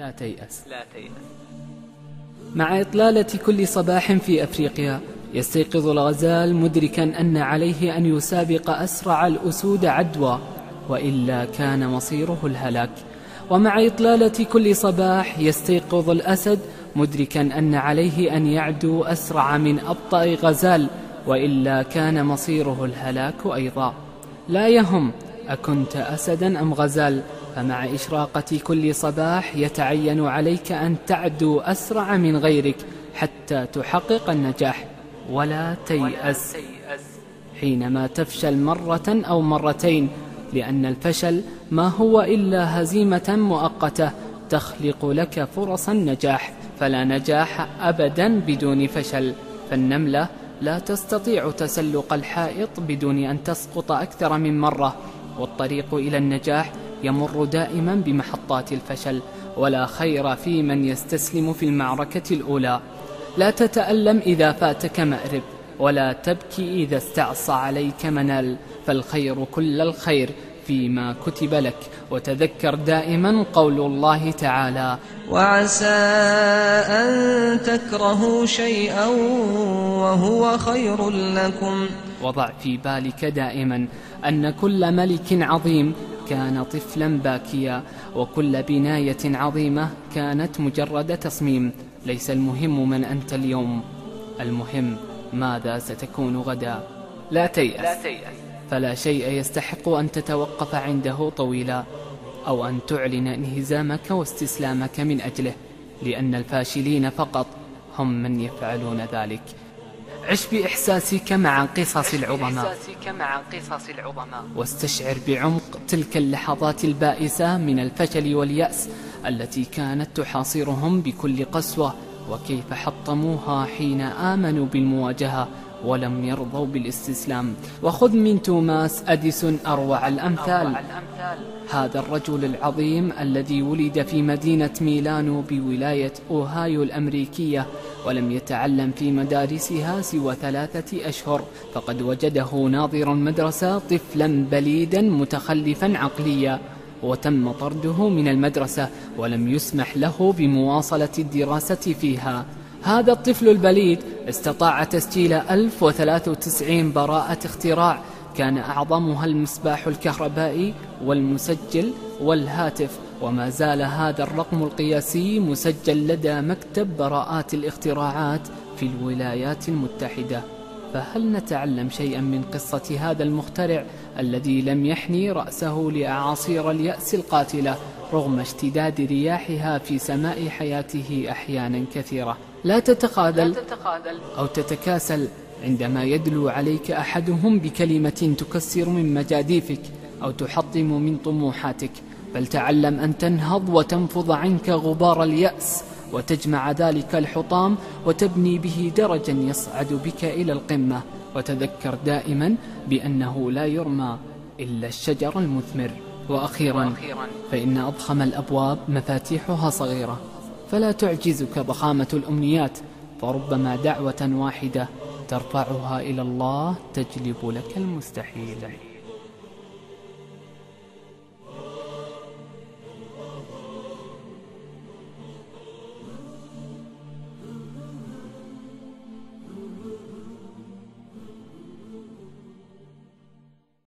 لا تيأس. مع إطلالة كل صباح في أفريقيا يستيقظ الغزال مدركا أن عليه أن يسابق أسرع الأسود عدوى، وإلا كان مصيره الهلاك. ومع إطلالة كل صباح يستيقظ الأسد مدركا أن عليه أن يعدو أسرع من أبطأ غزال، وإلا كان مصيره الهلاك أيضا. لا يهم أكنت أسدا أم غزال، فمع إشراقة كل صباح يتعين عليك أن تعدو أسرع من غيرك حتى تحقق النجاح. ولا تيأس حينما تفشل مرة أو مرتين، لأن الفشل ما هو إلا هزيمة مؤقتة تخلق لك فرص النجاح، فلا نجاح أبدا بدون فشل. فالنملة لا تستطيع تسلق الحائط بدون أن تسقط أكثر من مرة، والطريق إلى النجاح يمر دائما بمحطات الفشل، ولا خير في من يستسلم في المعركة الأولى. لا تتألم إذا فاتك مأرب، ولا تبكي إذا استعصى عليك منال، فالخير كل الخير فيما كتب لك. وتذكر دائما قول الله تعالى: وعسى أن تكرهوا شيئا وهو خير لكم. وضع في بالك دائما أن كل ملك عظيم كان طفلا باكيا، وكل بناية عظيمة كانت مجرد تصميم. ليس المهم من أنت اليوم، المهم ماذا ستكون غدا. لا تيأس، فلا شيء يستحق أن تتوقف عنده طويلا، أو أن تعلن انهزامك واستسلامك من أجله، لأن الفاشلين فقط هم من يفعلون ذلك. عش بإحساسك مع قصص العظماء، واستشعر بعمق تلك اللحظات البائسة من الفشل واليأس التي كانت تحاصرهم بكل قسوة، وكيف حطموها حين آمنوا بالمواجهة ولم يرضوا بالاستسلام. وخذ من توماس أديسون أروع الأمثال. هذا الرجل العظيم الذي ولد في مدينة ميلانو بولاية أوهايو الأمريكية، ولم يتعلم في مدارسها سوى 3 أشهر، فقد وجده ناظر المدرسة طفلا بليدا متخلفا عقليا، وتم طرده من المدرسة ولم يسمح له بمواصلة الدراسة فيها. هذا الطفل البليد استطاع تسجيل 1093 براءة اختراع، كان أعظمها المصباح الكهربائي والمسجل والهاتف، وما زال هذا الرقم القياسي مسجل لدى مكتب براءات الاختراعات في الولايات المتحدة. فهل نتعلم شيئا من قصة هذا المخترع الذي لم يحني رأسه لأعاصير اليأس القاتلة رغم اشتداد رياحها في سماء حياته أحيانا كثيرة؟ لا تتخاذل أو تتكاسل عندما يدلو عليك أحدهم بكلمة تكسر من مجاديفك أو تحطم من طموحاتك، بل تعلم أن تنهض وتنفض عنك غبار اليأس، وتجمع ذلك الحطام وتبني به درجا يصعد بك إلى القمة. وتذكر دائما بأنه لا يرمى إلا الشجر المثمر. وأخيرا، فإن أضخم الأبواب مفاتيحها صغيرة، فلا تعجزك ضخامة الأمنيات، فربما دعوة واحدة ترفعها إلى الله تجلب لك المستحيل.